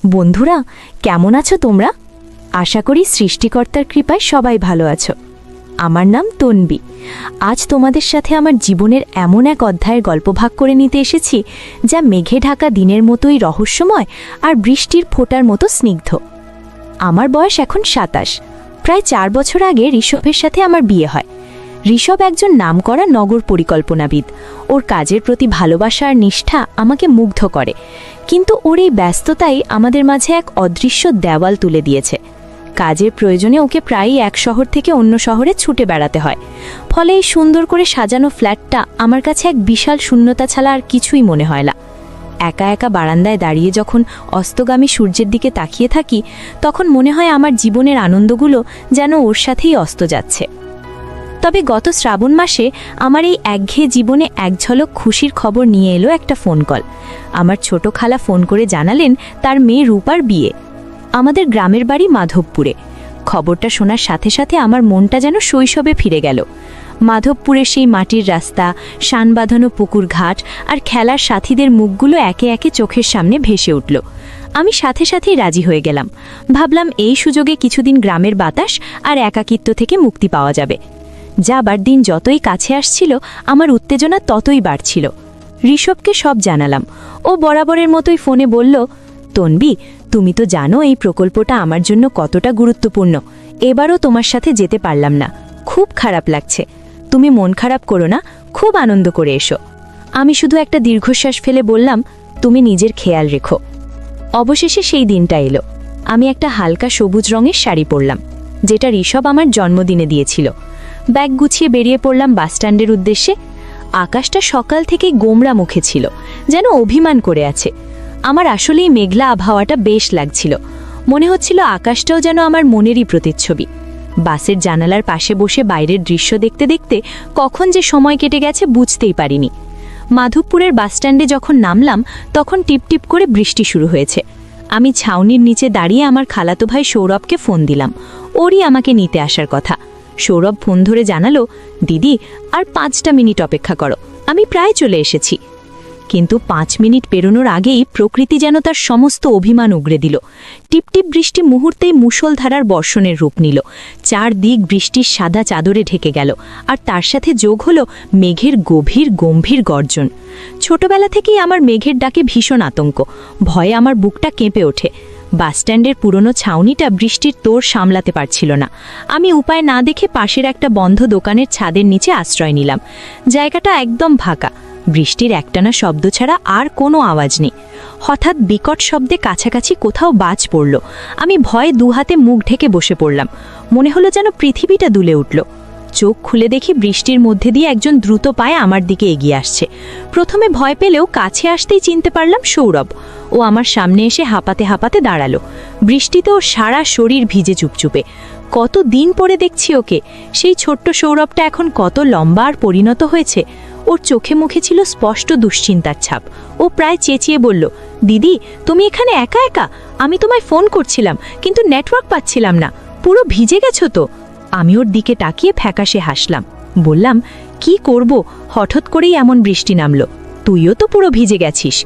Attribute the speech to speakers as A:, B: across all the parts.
A: বন্ধুরা, কেমন আছো তোমরা? আশা করি সৃষ্টিকর্তার কৃপায় সবাই ভালো আছো। আমার নাম তন্বী। আজ তোমাদের সাথে আমার জীবনের এমন এক অধ্যায়ের গল্প ভাগ করে নিতে এসেছি, যা মেঘে ঢাকা দিনের মতোই রহস্যময় আর বৃষ্টির ফোঁটার মতো স্নিগ্ধ। আমার বয়স এখন ২৭। প্রায় ৪ বছর আগে ঋষভের সাথে আমার বিয়ে হয়। ঋষভ একজন নামকরা নগর পরিকল্পনাবিদ। ওর কাজের প্রতি ভালোবাসা আর নিষ্ঠা আমাকে মুগ্ধ করে, কিন্তু ওর এই ব্যস্ততাই আমাদের মাঝে এক অদৃশ্য দেওয়াল তুলে দিয়েছে। কাজের প্রয়োজনে ওকে প্রায়ই এক শহর থেকে অন্য শহরে ছুটে বেড়াতে হয়। ফলে এই সুন্দর করে সাজানো ফ্ল্যাটটা আমার কাছে এক বিশাল শূন্যতা ছাড়া আর কিছুই মনে হয় না। একা একা বারান্দায় দাঁড়িয়ে যখন অস্তগামী সূর্যের দিকে তাকিয়ে থাকি, তখন মনে হয় আমার জীবনের আনন্দগুলো যেন ওর সাথেই অস্ত যাচ্ছে। তবে গত শ্রাবণ মাসে আমার এই একঘেয়ে জীবনে এক ঝলক খুশির খবর নিয়ে এলো একটা ফোন কল। আমার ছোট খালা ফোন করে জানালেন তার মেয়ে রূপার বিয়ে। আমাদের গ্রামের বাড়ি মাধবপুরে। খবরটা শোনার সাথে সাথে আমার মনটা যেন শৈশবে ফিরে গেল। মাধবপুরের সেই মাটির রাস্তা, শান বাঁধানো পুকুর ঘাট আর খেলার সাথীদের মুখগুলো একে একে চোখের সামনে ভেসে উঠল। আমি সাথে সাথেই রাজি হয়ে গেলাম। ভাবলাম এই সুযোগে কিছুদিন গ্রামের বাতাস আর একাকিত্ব থেকে মুক্তি পাওয়া যাবে। যাবার দিন যতই কাছে আসছিল, আমার উত্তেজনা ততই বাড়ছিল। ঋষভকে সব জানালাম। ও বরাবরের মতোই ফোনে বলল, তন্বী, তুমি তো জানো এই প্রকল্পটা আমার জন্য কতটা গুরুত্বপূর্ণ। এবারও তোমার সাথে যেতে পারলাম না, খুব খারাপ লাগছে। তুমি মন খারাপ করো না, খুব আনন্দ করে এসো। আমি শুধু একটা দীর্ঘশ্বাস ফেলে বললাম, তুমি নিজের খেয়াল রেখো। অবশেষে সেই দিনটা এলো। আমি একটা হালকা সবুজ রঙের শাড়ি পরলাম, যেটা ঋষভ আমার জন্মদিনে দিয়েছিল। ব্যাগ গুছিয়ে বেরিয়ে পড়লাম বাসস্ট্যান্ডের উদ্দেশ্যে। আকাশটা সকাল থেকেই গোমড়া মুখে ছিল, যেন অভিমান করে আছে। আমার আসলেই মেঘলা আবহাওয়াটা বেশ লাগছিল। মনে হচ্ছিল আকাশটাও যেন আমার মনেরই প্রতিচ্ছবি। বাসের জানালার পাশে বসে বাইরের দৃশ্য দেখতে দেখতে কখন যে সময় কেটে গেছে বুঝতেই পারিনি। মাধবপুরের বাসস্ট্যান্ডে যখন নামলাম, তখন টিপটিপ করে বৃষ্টি শুরু হয়েছে। আমি ছাউনির নিচে দাঁড়িয়ে আমার খালাতো ভাই সৌরভকে ফোন দিলাম। ওরই আমাকে নিতে আসার কথা। সৌরভ ফোন ধরে জানালো, দিদি, আর 5টা মিনিট অপেক্ষা করো, আমি প্রায় চলে এসেছি। কিন্তু 5 মিনিট পেরোনোর আগেই প্রকৃতি যেন তার সমস্ত অভিমান উগরে দিল। টিপটিপ বৃষ্টি মুহূর্তেই মুষলধারার বর্ষণের রূপ নিল। চারদিক বৃষ্টির সাদা চাদরে ঢেকে গেল, আর তার সাথে যোগ হলো মেঘের গম্ভীর গর্জন। ছোটবেলা থেকেই আমার মেঘের ডাকে ভীষণ আতঙ্ক। ভয়ে আমার বুকটা কেঁপে ওঠে। বাসস্ট্যান্ডের পুরনো ছাউনিটা বৃষ্টির তোড় সামলাতে পারছিল না। আমি উপায় না দেখে পাশের একটা বন্ধ দোকানের ছাদের নিচে আশ্রয় নিলাম। জায়গাটা একদম ফাঁকা। বৃষ্টির একটানা শব্দ ছাড়া আর কোনো আওয়াজ নেই। হঠাৎ বিকট শব্দে কাছাকাছি কোথাও বাজ পড়ল। আমি ভয়ে দুহাতে মুখ ঢেকে বসে পড়লাম। মনে হলো যেন পৃথিবীটা দুলে উঠল। চোখ খুলে দেখি বৃষ্টির মধ্যে দিয়ে একজন দ্রুত পায়ে আমার দিকে এগিয়ে আসছে। প্রথমে ভয় পেলেও কাছে আসতেই চিনতে পারলাম সৌরভ। ও আমার সামনে এসে হাঁপাতে হাঁপাতে দাঁড়ালো। বৃষ্টিতে ওর সারা শরীর ভিজে চুপচুপে। কত দিন পরে দেখছি ওকে। সেই ছোট্ট সৌরভটা এখন কত লম্বা আর পরিণত হয়েছে। ওর চোখে মুখে ছিল স্পষ্ট দুশ্চিন্তার ছাপ। ও প্রায় চেঁচিয়ে বলল, দিদি, তুমি এখানে একা একা? আমি তোমায় ফোন করছিলাম, কিন্তু নেটওয়ার্ক পাচ্ছিলাম না। পুরো ভিজে গেছো তো? আমি ওর দিকে তাকিয়ে ফ্যাকাশে হাসলাম। বললাম, কি করব, হঠাৎ করেই এমন বৃষ্টি নামলো। তুইও তো পুরো ভিজে গেছিস।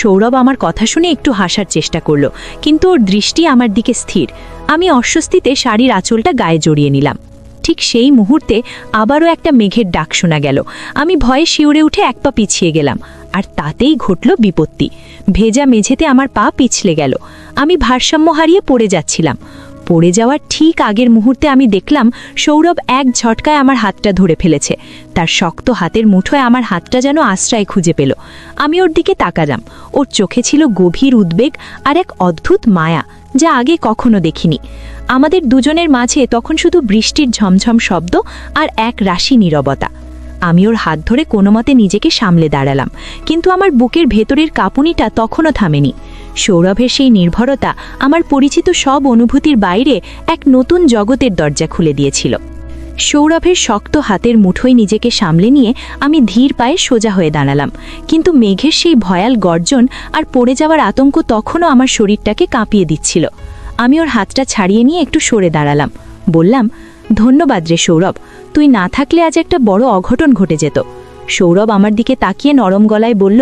A: সৌরভ আমার কথা শুনে একটু হাসার চেষ্টা করলো, কিন্তু ওর দৃষ্টি আমার দিকে স্থির। আমি অস্বস্তিতে শাড়ির আঁচলটা গায়ে জড়িয়ে নিলাম। ঠিক সেই মুহূর্তে আবারও একটা মেঘের ডাক শোনা গেল। আমি ভয়ে শিউরে উঠে এক পা পিছিয়ে গেলাম, আর তাতেই ঘটল বিপত্তি। ভেজা মেঝেতে আমার পা পিছলে গেল। আমি ভারসাম্য হারিয়ে পড়ে যাচ্ছিলাম। পড়ে যাওয়ার ঠিক আগের মুহূর্তে আমি দেখলাম সৌরভ এক ঝটকায় আমার হাতটা ধরে ফেলেছে। তার শক্ত হাতের মুঠোয় আমার হাতটা যেন আশ্রয় খুঁজে পেল। আমি ওর দিকে তাকালাম। ওর চোখে ছিল গভীর উদ্বেগ আর এক অদ্ভুত মায়া, যা আগে কখনো দেখিনি। আমাদের দুজনের মাঝে তখন শুধু বৃষ্টির ঝমঝম শব্দ আর এক রাশি নীরবতা। আমি ওর হাত ধরে কোনো মতে নিজেকে সামলে দাঁড়ালাম, কিন্তু আমার বুকের ভেতরের কাঁপুনিটা তখনও থামেনি। সৌরভের সেই নির্ভরতা আমার পরিচিত সব অনুভূতির বাইরে এক নতুন জগতের দরজা খুলে দিয়েছিল। সৌরভের শক্ত হাতের মুঠোয় নিজেকে সামলে নিয়ে আমি ধীর পায়ে সোজা হয়ে দাঁড়ালাম, কিন্তু মেঘের সেই ভয়াল গর্জন আর পড়ে যাওয়ার আতঙ্ক তখনও আমার শরীরটাকে কাঁপিয়ে দিচ্ছিল। আমি ওর হাতটা ছাড়িয়ে নিয়ে একটু সরে দাঁড়ালাম। বললাম, ধন্যবাদ রে সৌরভ, তুই না থাকলে আজ একটা বড় অঘটন ঘটে যেত। সৌরভ আমার দিকে তাকিয়ে নরম গলায় বলল,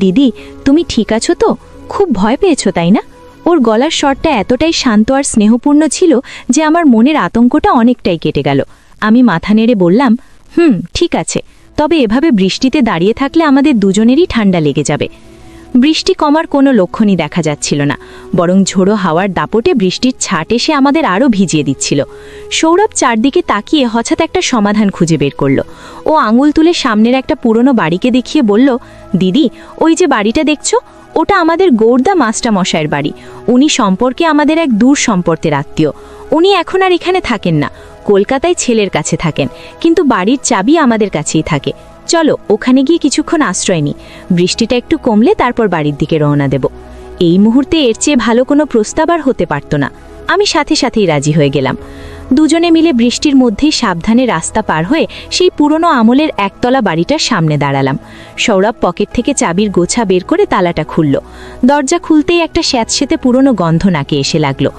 A: দিদি, তুমি ঠিক আছো তো? খুব ভয় পেয়েছো তাই না? ও ওর গলার স্বরটা এতটাই শান্ত আর স্নেহপূর্ণ ছিল যে আমার মনের আতঙ্কটা অনেকটাই কেটে গেল। আমি মাথা নেড়ে বললাম, ঠিক আছে, তবে এভাবে বৃষ্টিতে দাঁড়িয়ে থাকলে আমাদের দুজনেরই ঠান্ডা লেগে যাবে। বৃষ্টি কমার কোনো লক্ষণই দেখা যাচ্ছিল না, বরং ঝোড়ো হাওয়ার দাপটে বৃষ্টির ছাট এসে আমাদের আরও ভিজিয়ে দিচ্ছিল। সৌরভ চারদিকে তাকিয়ে হঠাৎ একটা সমাধান খুঁজে বের করল। ও আঙুল তুলে সামনের একটা পুরনো বাড়িকে দেখিয়ে বলল, দিদি, ওই যে বাড়িটা দেখছো, ওটা আমাদের গৌরদা মাস্টারমশাইয়ের বাড়ি। উনি সম্পর্কে আমাদের এক দূর সম্পর্কের আত্মীয়। উনি এখন আর এখানে থাকেন না, কলকাতায় ছেলের কাছে থাকেন, কিন্তু বাড়ির চাবি আমাদের কাছেই থাকে। চলো ওখানে গিয়ে কিছুক্ষণ আশ্রয় নিই, বৃষ্টিটা একটু কমলে তারপর বাড়ির দিকে রওনা দেব। এই মুহূর্তে এর চেয়ে ভালো কোনো প্রস্তাব আর হতে পারত না। আমি সাথে সাথেই রাজি হয়ে গেলাম। দুজনে মিলে বৃষ্টির মধ্যেই সাবধানে রাস্তা পার হয়ে সেই পুরনো আমলের একতলা বাড়িটার সামনে দাঁড়ালাম। সৌরভ পকেট থেকে চাবির গোছা বের করে তালাটা খুলল। দরজা খুলতেই একটা স্যাঁতসেঁতে পুরনো গন্ধ নাকে এসে লাগলো।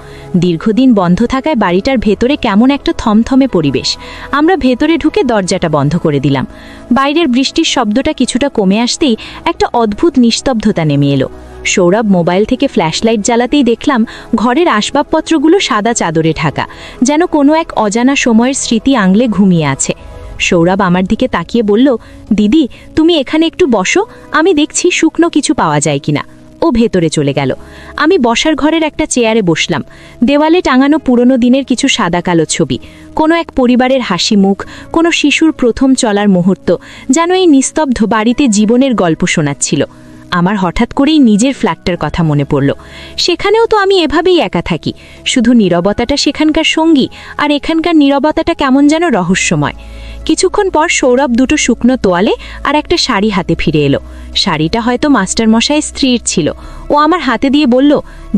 A: দীর্ঘদিন বন্ধ থাকায় বাড়িটার ভেতরে কেমন একটা থমথমে পরিবেশ। আমরা ভেতরে ঢুকে দরজাটা বন্ধ করে দিলাম। বাইরের বৃষ্টির শব্দটা কিছুটা কমে আসতেই একটা অদ্ভুত নিস্তব্ধতা নেমে এলো। সৌরভ মোবাইল থেকে ফ্ল্যাশলাইট জ্বালাতেই দেখলাম ঘরের আসবাবপত্রগুলো সাদা চাদরে ঢাকা, যেন কোনো এক অজানা সময়ের স্মৃতি আংলে ঘুমিয়ে আছে। সৌরভ আমার দিকে তাকিয়ে বলল, দিদি, তুমি এখানে একটু বসো, আমি দেখছি শুকনো কিছু পাওয়া যায় কিনা। ও ভেতরে চলে গেল। আমি বসার ঘরের একটা চেয়ারে বসলাম। দেওয়ালে টাঙানো পুরনো দিনের কিছু সাদা কালো ছবি, কোনো এক পরিবারের হাসি মুখ, কোনো শিশুর প্রথম চলার মুহূর্ত, যেন এই নিস্তব্ধ বাড়িতে জীবনের গল্প শোনাচ্ছিল। আমার হঠাৎ করেই নিজের ফ্ল্যাটটার কথা মনে পড়ল। সেখানেও তো আমি এভাবেই একা থাকি, শুধু নীরবতাটা সেখানকার সঙ্গী, আর এখানকার নীরবতাটা কেমন যেন রহস্যময়। কিছুক্ষণ পর সৌরভ দুটো শুকনো তোয়ালে আর একটা শাড়ি হাতে ফিরে এলো। শাড়িটা হয়তো মাস্টারমশাইয়ের স্ত্রীর ছিল। ও আমার হাতে দিয়ে বলল,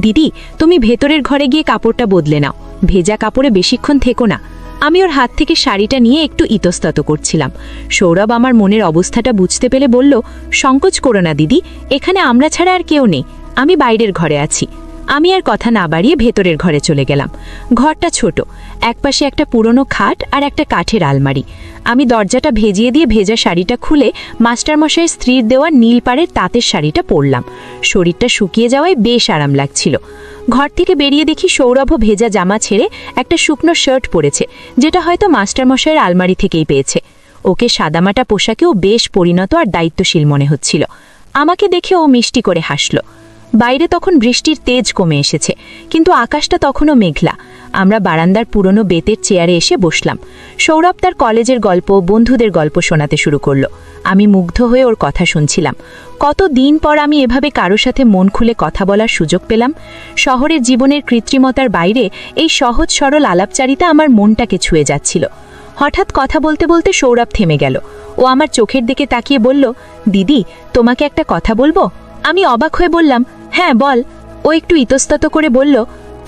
A: দিদি, তুমি ভেতরের ঘরে গিয়ে কাপড়টা বদলে নাও, ভেজা কাপড়ে বেশিক্ষণ থেকো না। আমি ওর হাত থেকে শাড়িটা নিয়ে একটু ইতস্তত করছিলাম। সৌরভ আমার মনের অবস্থাটা বুঝতে পেরে বলল, সংকোচ করো না দিদি, এখানে আমরা ছাড়া আর কেউ নেই, আমি বাইরের ঘরে আছি। আমি আর কথা না বাড়িয়ে ভেতরের ঘরে চলে গেলাম। ঘরটা ছোট, একপাশে একটা পুরনো খাট আর একটা কাঠের আলমারি। আমি দরজাটা ভেজিয়ে দিয়ে ভেজা শাড়িটা খুলে মাস্টারমশাইয়ের স্ত্রীর দেওয়া নীল পাড়ের তাঁতের শাড়িটা পরলাম। শরীরটা শুকিয়ে যাওয়ায় বেশ আরাম লাগছিল। ঘর থেকে বেরিয়ে দেখি সৌরভও ভেজা জামা ছেড়ে একটা শুকনো শার্ট পরেছে, যেটা হয়তো মাস্টারমশাইয়ের আলমারি থেকেই পেয়েছে। ওকে সাদামাটা পোশাকেও বেশ পরিণত আর দায়িত্বশীল মনে হচ্ছিল। আমাকে দেখে ও মিষ্টি করে হাসল। বাইরে তখন বৃষ্টির তেজ কমে এসেছে, কিন্তু আকাশটা তখনও মেঘলা। আমরা বারান্দার পুরনো বেতের চেয়ারে এসে বসলাম। সৌরভ তার কলেজের গল্প, বন্ধুদের গল্প শোনাতে শুরু করলো। আমি মুগ্ধ হয়ে ওর কথা শুনছিলাম। কত দিন পর আমি এভাবে কারো সাথে মন খুলে কথা বলার সুযোগ পেলাম। শহরের জীবনের কৃত্রিমতার বাইরে এই সহজ সরল আলাপচারিতা আমার মনটাকে ছুঁয়ে যাচ্ছিল। হঠাৎ কথা বলতে বলতে সৌরভ থেমে গেল। ও আমার চোখের দিকে তাকিয়ে বলল, দিদি, তোমাকে একটা কথা বলবো? আমি অবাক হয়ে বললাম, হ্যাঁ বল। ও একটু ইতস্তত করে বলল,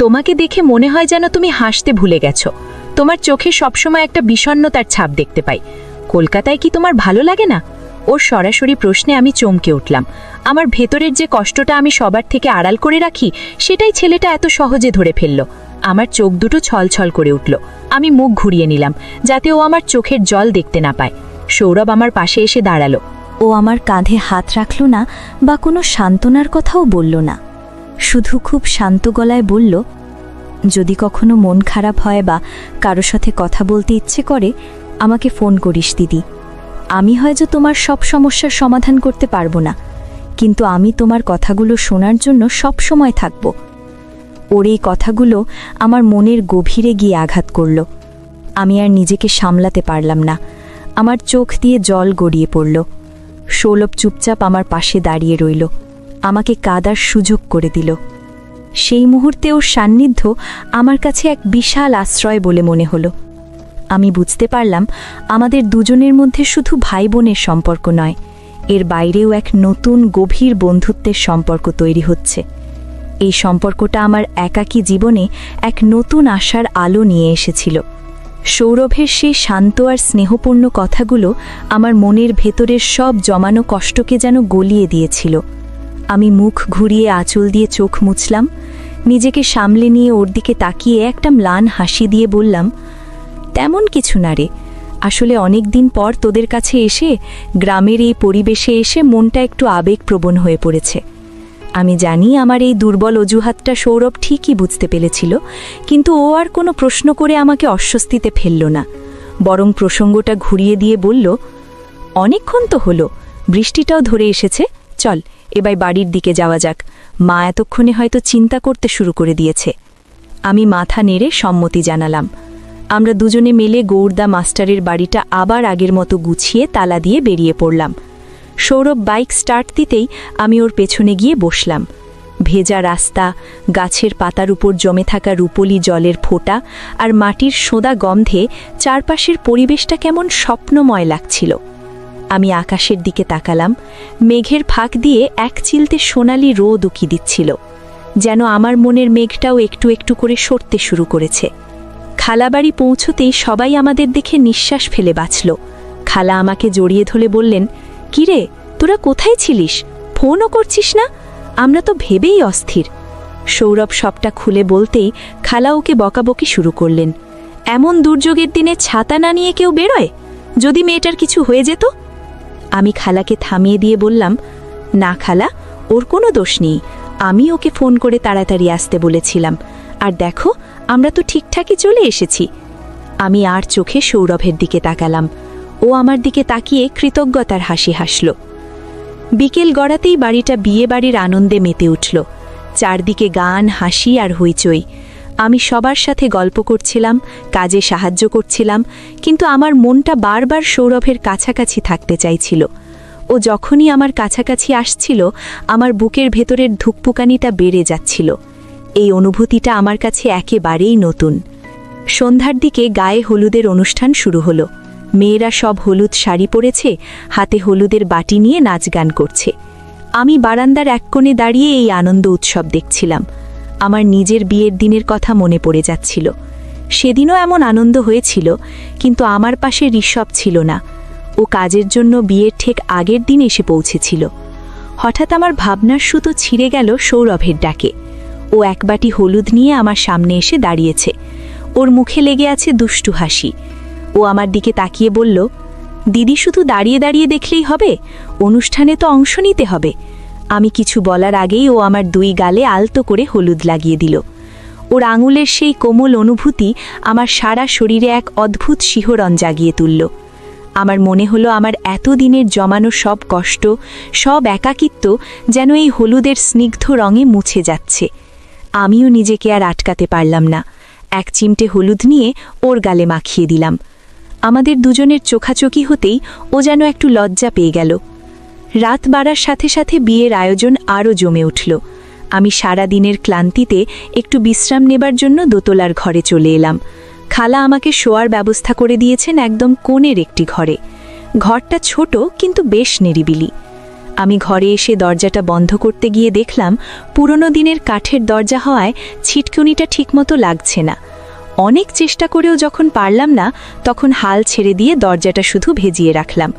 A: তোমাকে দেখে মনে হয় যেন তুমি হাসতে ভুলে গেছো। তোমার চোখে সবসময় একটা বিষণ্ণতার ছাপ দেখতে পাই। কলকাতায় কি তোমার ভালো লাগে না? ওর সরাসরি প্রশ্নে আমি চমকে উঠলাম। আমার ভেতরের যে কষ্টটা আমি সবার থেকে আড়াল করে রাখি, সেটাই ছেলেটা এত সহজে ধরে ফেলল। আমার চোখ দুটো ছলছল করে উঠল। আমি মুখ ঘুরিয়ে নিলাম, যাতে ও আমার চোখের জল দেখতে না পায়। সৌরভ আমার পাশে এসে দাঁড়ালো।
B: ও আমার কাঁধে হাত রাখল না বা কোনো সান্ত্বনার কথাও বলল না, শুধু খুব শান্ত গলায় বলল, যদি কখনো মন খারাপ হয় বা কারো সাথে কথা বলতে ইচ্ছে করে, আমাকে ফোন করিস দিদি। আমি হয়তো তোমার সব সমস্যার সমাধান করতে পারবো না, কিন্তু আমি তোমার কথাগুলো শোনার জন্য সব সময় থাকব। ওর এই কথাগুলো আমার মনের গভীরে গিয়ে আঘাত করল। আমি আর নিজেকে সামলাতে পারলাম না। আমার চোখ দিয়ে জল গড়িয়ে পড়ল। সৌরভ চুপচাপ আমার পাশে দাঁড়িয়ে রইল, আমাকে কাঁদার সুযোগ করে দিল। সেই মুহূর্তে ওর সান্নিধ্য আমার কাছে এক বিশাল আশ্রয় বলে মনে হলো। আমি বুঝতে পারলাম, আমাদের দুজনের মধ্যে শুধু ভাই বোনের সম্পর্ক নয়, এর বাইরেও এক নতুন গভীর বন্ধুত্বের সম্পর্ক তৈরি হচ্ছে। এই সম্পর্কটা আমার একাকী জীবনে এক নতুন আশার আলো নিয়ে এসেছিল। সৌরভের সেই শান্ত আর স্নেহপূর্ণ কথাগুলো আমার মনের ভেতরের সব জমানো কষ্টকে যেন গলিয়ে দিয়েছিল। আমি মুখ ঘুরিয়ে আঁচল দিয়ে চোখ মুছলাম, নিজেকে সামলে নিয়ে ওর দিকে তাকিয়ে একটা ম্লান হাসি দিয়ে বললাম, তেমন কিছু না রে, আসলে অনেক দিন পর তোদের কাছে এসে, গ্রামের এই পরিবেশে এসে মনটা একটু আবেগপ্রবণ হয়ে পড়েছে।
A: আমি জানি আমার এই দুর্বল অজুহাতটা সৌরভ ঠিকই বুঝতে পেরেছিল, কিন্তু ও আর কোনো প্রশ্ন করে আমাকে অস্বস্তিতে ফেলল না, বরং প্রসঙ্গটা ঘুরিয়ে দিয়ে বলল, অনেকক্ষণ তো হলো, বৃষ্টিটাও ধরে এসেছে, চল এবার বাড়ির দিকে যাওয়া যাক, মা এতক্ষণে হয়তো চিন্তা করতে শুরু করে দিয়েছে। আমি মাথা নেড়ে সম্মতি জানালাম। আমরা দুজনে মিলে গৌরদা মাস্টারের বাড়িটা আবার আগের মতো গুছিয়ে তালা দিয়ে বেরিয়ে পড়লাম। সৌরভ বাইক স্টার্ট দিতেই আমি ওর পেছনে গিয়ে বসলাম। ভেজা রাস্তা, গাছের পাতার উপর জমে থাকা রূপলি জলের ফোঁটা আর মাটির সোঁদা গন্ধে চারপাশের পরিবেশটা কেমন স্বপ্নময় লাগছিল। আমি আকাশের দিকে তাকালাম। মেঘের ফাঁক দিয়ে এক চিলতে সোনালি রোদ উকি দিচ্ছিল, যেন আমার মনের মেঘটাও একটু একটু করে সরতে শুরু করেছে। খালাবাড়ি পৌঁছতেই সবাই আমাদের দেখে নিঃশ্বাস ফেলে বাঁচল। খালা আমাকে জড়িয়ে ধরে বললেন, কিরে, তোরা কোথায় ছিলিস? ফোনও করছিস না? আমরা তো ভেবেই অস্থির। সৌরভ সবটা খুলে বলতেই খালা ওকে বকাবকি শুরু করলেন। এমন দুর্যোগের দিনে ছাতা না নিয়ে কেউ বেরোয়? যদি মেয়েটার কিছু হয়ে যেত? আমি খালাকে থামিয়ে দিয়ে বললাম, না খালা, ওর কোনো দোষ নেই, আমি ওকে ফোন করে তাড়াতাড়ি আসতে বলেছিলাম, আর দেখো আমরা তো ঠিকঠাকই চলে এসেছি। আমি আর চোখে সৌরভের দিকে তাকালাম। ও আমার দিকে তাকিয়ে কৃতজ্ঞতার হাসি হাসল। বিকেল গড়াতেই বাড়িটা বিয়ে বাড়ির আনন্দে মেতে উঠল। চারদিকে গান, হাসি আর হইচই। আমি সবার সাথে গল্প করছিলাম, কাজে সাহায্য করছিলাম, কিন্তু আমার মনটা বারবার সৌরভের কাছাকাছি থাকতে চাইছিল। ও যখনই আমার কাছাকাছি আসছিল, আমার বুকের ভেতরের ধুকপুকানিটা বেড়ে যাচ্ছিল। এই অনুভূতিটা আমার কাছে একেবারেই নতুন। সন্ধ্যার দিকে গায়ে হলুদের অনুষ্ঠান শুরু হলো। মেয়েরা সব হলুদ শাড়ি পরেছে, হাতে হলুদের বাটি নিয়ে নাচ গান করছে। আমি বারান্দার এক কোণে দাঁড়িয়ে এই আনন্দ উৎসব দেখছিলাম। আমার নিজের বিয়ের দিনের কথা মনে পড়ে যাচ্ছিল। সেদিনও এমন আনন্দ হয়েছিল, কিন্তু আমার পাশে ঋষভ ছিল না। ও কাজের জন্য বিয়ের ঠিক আগের দিন এসে পৌঁছেছিল। হঠাৎ আমার ভাবনার সুতো ছিঁড়ে গেল সৌরভের ডাকে। ও এক বাটি হলুদ নিয়ে আমার সামনে এসে দাঁড়িয়েছে। ওর মুখে লেগে আছে দুষ্টু হাসি। ও আমার দিকে তাকিয়ে বলল, দিদি, শুধু দাঁড়িয়ে দাঁড়িয়ে দেখলেই হবে? অনুষ্ঠানে তো অংশ নিতে হবে। আমি কিছু বলার আগেই ও আমার দুই গালে আলতো করে হলুদ লাগিয়ে দিল। ওর আঙুলের সেই কোমল অনুভূতি আমার সারা শরীরে এক অদ্ভুত শিহরণ জাগিয়ে তুলল। আমার মনে হলো আমার এতদিনের জমানো সব কষ্ট, সব একাকিত্ব যেন এই হলুদের স্নিগ্ধ রঙে মুছে যাচ্ছে। আমিও নিজেকে আর আটকাতে পারলাম না। এক চিমটে হলুদ নিয়ে ওর গালে মাখিয়ে দিলাম। আমাদের দুজনের চোখাচোখি হতেই ও যেন একটু লজ্জা পেয়ে গেল। রাত বাড়ার সাথে সাথে বিয়ের আয়োজন আরও জমে উঠল। আমি সারা দিনের ক্লান্তিতে একটু বিশ্রাম নেবার জন্য দোতলার ঘরে চলে এলাম। খালা আমাকে শোয়ার ব্যবস্থা করে দিয়েছেন একদম কোণের একটি ঘরে। ঘরটা ছোট, কিন্তু বেশ নিরিবিলি। আমি ঘরে এসে দরজাটা বন্ধ করতে গিয়ে দেখলাম পুরনো দিনের কাঠের দরজা হওয়ায় ছিটকুনিটা ঠিকমতো লাগছে না। অনেক চেষ্টা করেও যখন পারলাম না, তখন হাল ছেড়ে দিয়ে দরজাটা শুধু ভেজিয়ে রাখলাম।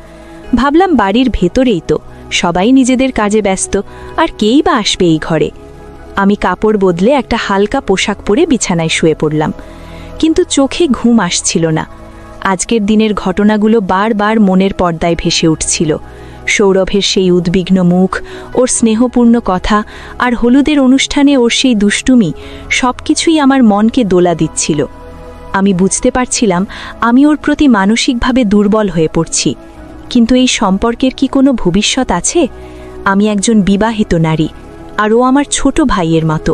A: ভাবলাম বাড়ির ভেতরেই তো, সবাই নিজেদের কাজে ব্যস্ত, আর কেই বা আসবে এই ঘরে। আমি কাপড় বদলে একটা হালকা পোশাক পরে বিছানায় শুয়ে পড়লাম, কিন্তু চোখে ঘুম আসছিল না। আজকের দিনের ঘটনাগুলো বারবার মনের পর্দায় ভেসে উঠছিল। সৌরভের সেই উদ্বিগ্ন মুখ, ওর স্নেহপূর্ণ কথা, আর হলুদের অনুষ্ঠানে ওর সেই দুষ্টুমি, সবকিছুই আমার মনকে দোলা দিচ্ছিল। আমি বুঝতে পারছিলাম আমি ওর প্রতি মানসিকভাবে দুর্বল হয়ে পড়ছি। কিন্তু এই সম্পর্কের কি কোনো ভবিষ্যৎ আছে? আমি একজন বিবাহিত নারী, আর ও আমার ছোট ভাইয়ের মতো।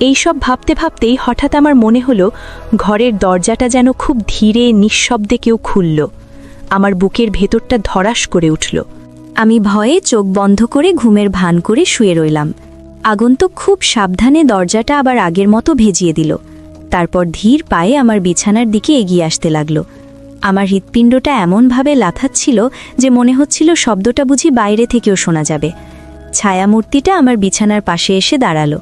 A: এইসব ভাবতে ভাবতেই হঠাৎ আমার মনে হলো ঘরের দরজাটা যেন খুব ধীরে নিঃশব্দে কেউ খুলল। আমার বুকের ভেতরটা ধড়াস করে উঠল।
B: আমি ভয়ে চোখ বন্ধ করে ঘুমের ভান করে শুয়ে রইলাম। আগন্তুক খুব সাবধানে দরজাটা আবার আগের মতো ভেজিয়ে দিল। তারপর ধীর পায়ে আমার বিছানার দিকে এগিয়ে আসতে লাগল। আমার হৃৎপিণ্ডটা এমনভাবে লাফাচ্ছিল যে মনে হচ্ছিল শব্দটা বুঝি বাইরে থেকেও শোনা যাবে। ছায়ামূর্তিটা আমার বিছানার পাশে এসে দাঁড়ালো।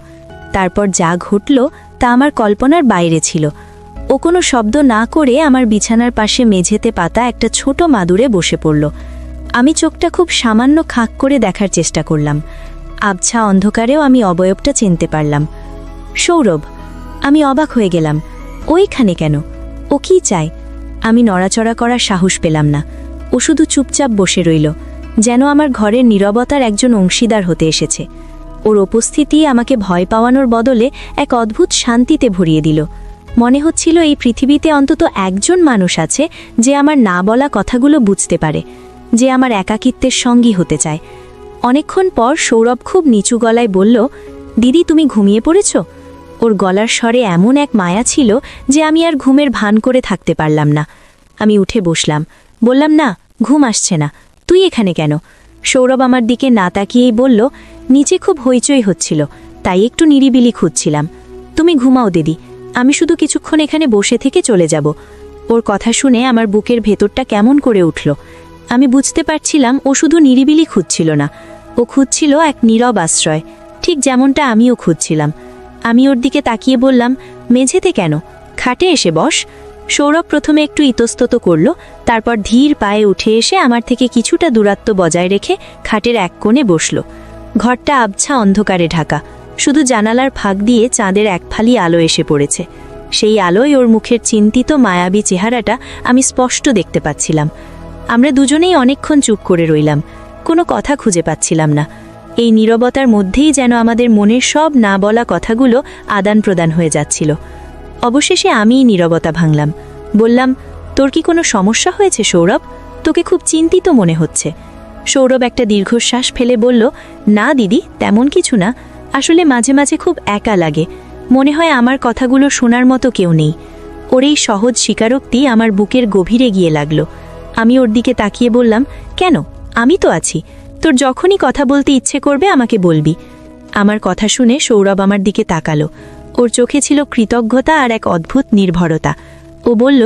B: তারপর যা ঘটল তা আমার কল্পনার বাইরে ছিল। ও কোনো শব্দ না করে আমার বিছানার পাশে মেঝেতে পাতা একটা ছোট মাদুরে বসে পড়ল। আমি চোখটা খুব সামান্য খাঁক করে দেখার চেষ্টা করলাম। আবছা অন্ধকারেও আমি অবয়বটা চিনতে পারলাম। সৌরভ! আমি অবাক হয়ে গেলাম। ওইখানে কেন? ও কি চায়? আমি নড়াচড়া করার সাহস পেলাম না। ও শুধু চুপচাপ বসে রইল, যেন আমার ঘরের নীরবতার একজন অংশীদার হতে এসেছে।
A: ওর উপস্থিতি আমাকে ভয় পাওয়ানোর বদলে এক অদ্ভুত শান্তিতে ভরিয়ে দিল। মনে হচ্ছিল এই পৃথিবীতে অন্তত একজন মানুষ আছে যে আমার না বলা কথাগুলো বুঝতে পারে, যে আমার একাকিত্বের সঙ্গী হতে চায়। অনেকক্ষণ পর সৌরভ খুব নিচু গলায় বলল, দিদি তুমি ঘুমিয়ে পড়েছ? ওর গলার স্বরে এমন এক মায়া ছিল যে আমি আর ঘুমের ভান করে থাকতে পারলাম না। আমি উঠে বসলাম, বললাম, না, ঘুম আসছে না, তুই এখানে কেন? সৌরভ আমার দিকে না তাকিয়েই বলল, নিচে খুব হইচই হচ্ছিল, তাই একটু নিরিবিলি খুঁজছিলাম। তুমি ঘুমাও দিদি, আমি শুধু কিছুক্ষণ এখানে বসে থেকে চলে যাব। ওর কথা শুনে আমার বুকের ভেতরটা কেমন করে উঠল। আমি বুঝতে পারছিলাম ও শুধু নিরিবিলি খুঁজছিল না, ও খুঁজছিল এক নীরব আশ্রয়, ঠিক যেমনটা আমিও খুঁজছিলাম। আমি ওর দিকে তাকিয়ে বললাম, মেঝেতে কেন? খাটে এসে বস। সৌরভ প্রথমে একটু ইতস্তত করল, তারপর ধীর পায়ে উঠে এসে আমার থেকে কিছুটা দূরত্ব বজায় রেখে খাটের এক কোণে বসল। ঘরটা আবছা অন্ধকারে ঢাকা, শুধু জানালার ফাঁক দিয়ে চাঁদের এক ফালি আলো এসে পড়েছে। সেই আলোয় ওর মুখের চিন্তিত মায়াবী চেহারাটা আমি স্পষ্ট দেখতে পাচ্ছিলাম। আমরা দুজনেই অনেকক্ষণ চুপ করে রইলাম, কোনো কথা খুঁজে পাচ্ছিলাম না। এই নীরবতার মধ্যেই যেন আমাদের মনের সব না বলা কথাগুলো আদান প্রদান হয়ে যাচ্ছিল। অবশেষে আমিই নীরবতা ভাঙলাম, বললাম, তোর কি কোনো সমস্যা হয়েছে সৌরভ? তোকে খুব চিন্তিত মনে হচ্ছে। সৌরভ একটা দীর্ঘশ্বাস ফেলে বলল, না দিদি, তেমন কিছু না, আসলে মাঝে মাঝে খুব একা লাগে, মনে হয় আমার কথাগুলো শোনার মতো কেউ নেই। ওর এই সহজ স্বীকারোক্তি আমার বুকের গভীরে গিয়ে লাগলো। আমি ওর দিকে তাকিয়ে বললাম, কেন, আমি তো আছি, তোর যখনই কথা বলতে ইচ্ছে করবে আমাকে বলবি। আমার কথা শুনে সৌরভ আমার দিকে তাকালো। ওর চোখে ছিল কৃতজ্ঞতা আর এক অদ্ভুত নির্ভরতা। ও বলল,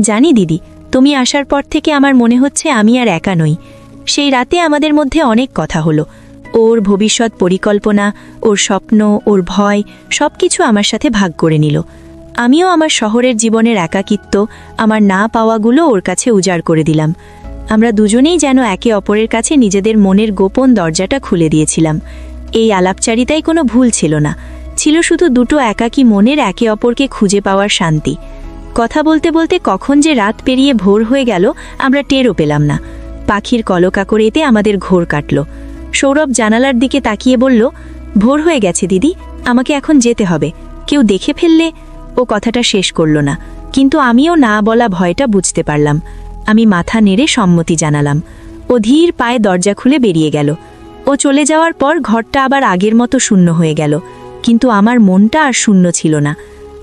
A: জানি দিদি, তুমি আসার পর থেকে আমার মনে হচ্ছে আমি আর একা নই। সেই রাতে আমাদের মধ্যে অনেক কথা হলো। ওর ভবিষ্যৎ পরিকল্পনা, ওর স্বপ্ন, ওর ভয়, সব কিছু আমার সাথে ভাগ করে নিল। আমিও আমার শহরের জীবনের একাকিত্ব, আমার না পাওয়াগুলো ওর কাছে উজাড় করে দিলাম। আমরা দুজনেই যেন একে অপরের কাছে নিজেদের মনের গোপন দরজাটা খুলে দিয়েছিলাম। এই আলাপচারিতায় কোনো ভুল ছিল না, ছিল শুধু দুটো একাকী মনের একে অপরকে খুঁজে পাওয়ার শান্তি। কথা বলতে বলতে কখন যে রাত পেরিয়ে ভোর হয়ে গেল আমরা টেরও পেলাম না। পাখির কলকাকড়িতে আমাদের ঘোর কাটল। সৌরভ জানালার দিকে তাকিয়ে বলল, ভোর হয়ে গেছে দিদি, আমাকে এখন যেতে হবে, কেউ দেখে ফেললে। ও কথাটা শেষ করল না, কিন্তু আমিও না বলা ভয়টা বুঝতে পারলাম। আমি মাথা নেড়ে সম্মতি জানালাম। ও ধীর পায়ে দরজা খুলে বেরিয়ে গেল। ও চলে যাওয়ার পর ঘরটা আবার আগের মতো শূন্য হয়ে গেল, কিন্তু আমার মনটা আর শূন্য ছিল না।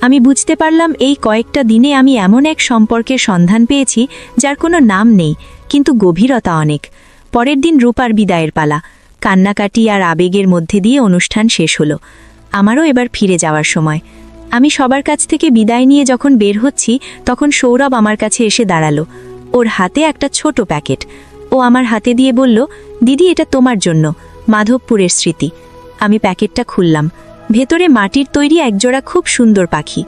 A: আমি বুঝতে পারলাম এই কয়েকটা দিনে আমি এমন এক সম্পর্কের সন্ধান পেয়েছি যার কোনো নাম নেই, কিন্তু গভীরতা অনেক। পরের দিন রূপার বিদায়ের পালা। কান্নাকাটি আর আবেগের মধ্যে দিয়ে অনুষ্ঠান শেষ হলো। আমারও এবার ফিরে যাওয়ার সময়। আমি সবার কাছ থেকে বিদায় নিয়ে যখন বের হচ্ছি তখন সৌরভ আমার কাছে এসে দাঁড়ালো। ওর হাতে একটা ছোট প্যাকেট। ও আমার হাতে দিয়ে বলল, দিদি, এটা তোমার জন্য, মাধবপুরের স্মৃতি। আমি প্যাকেটটা খুললাম। ভেতরে মাটির তৈরি একজোড়া খুব সুন্দর পাখি।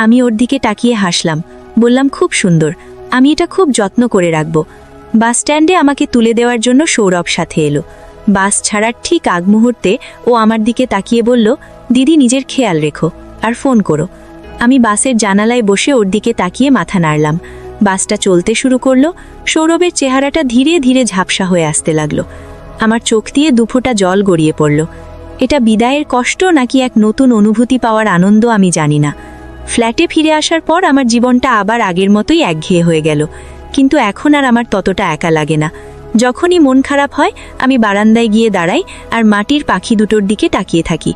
A: আমি ওর দিকে তাকিয়ে হাসলাম, বললাম, খুব সুন্দর, আমি এটা খুব যত্ন করে রাখব। বাস স্ট্যান্ডে আমাকে তুলে দেওয়ার জন্য সৌরভ সাথে এলো। বাস ছাড়ার ঠিক আগ মুহূর্তে ও আমার দিকে তাকিয়ে বলল, দিদি, নিজের খেয়াল রেখো আর ফোন করো। আমি বাসের জানালায় বসে ওর দিকে তাকিয়ে মাথা নাড়লাম। বাসটা চলতে শুরু করলো। সৌরভের চেহারাটা ধীরে ধীরে ঝাপসা হয়ে আসতে লাগলো। আমার চোখ দিয়ে দুফোঁটা জল গড়িয়ে পড়ল। এটা বিদায়ের কষ্ট নাকি এক নতুন অনুভূতি পাওয়ার আনন্দ আমি জানি না। ফ্ল্যাটে ফিরে আসার পর আমার জীবনটা আবার আগের মতোই একঘেয়ে হয়ে গেল, কিন্তু এখন আর আমার ততটা একা লাগে না। যখনই মন খারাপ হয় আমি বারান্দায় গিয়ে দাঁড়াই আর মাটির পাখি দুটোর দিকে তাকিয়ে থাকি।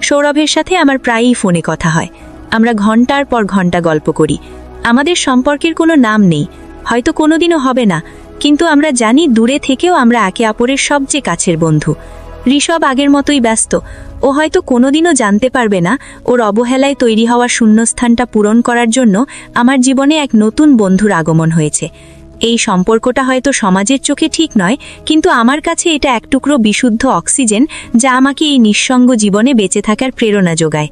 A: সৌরভের সাথে আমার প্রায়ই ফোনে কথা হয়। আমরা ঘন্টার পর ঘন্টা গল্প করি। আমাদের সম্পর্কের কোনো নাম নেই, হয়তো কোনোদিনও হবে না, কিন্তু আমরা জানি দূরে থেকেও আমরা একে অপরের সবচেয়ে কাছের বন্ধু। ঋষভ আগের মতোই ব্যস্ত। ও হয়তো কোনোদিনও জানতে পারবে না ওর অবহেলায় তৈরি হওয়া শূন্যস্থানটা পূরণ করার জন্য আমার জীবনে এক নতুন বন্ধুর আগমন হয়েছে। এই সম্পর্কটা হয়তো সমাজের চোখে ঠিক নয়, কিন্তু আমার কাছে এটা এক টুকরো বিশুদ্ধ অক্সিজেন যা আমাকে এই নিঃসঙ্গ জীবনে বেঁচে থাকার প্রেরণা যোগায়।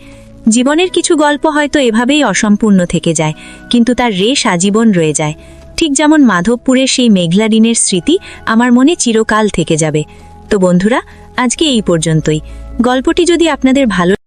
A: জীবনের কিছু গল্প হয়তো এভাবেই অসম্পূর্ণ থেকে যায়, কিন্তু তার রেশ আজীবন রয়ে যায়। ঠিক যেমন মাধবপুরের সেই মেঘলা দিনের স্মৃতি আমার মনে চিরকাল থেকে যাবে। তো বন্ধুরা, আজকে এই পর্যন্তই। গল্পটি যদি আপনাদের ভালো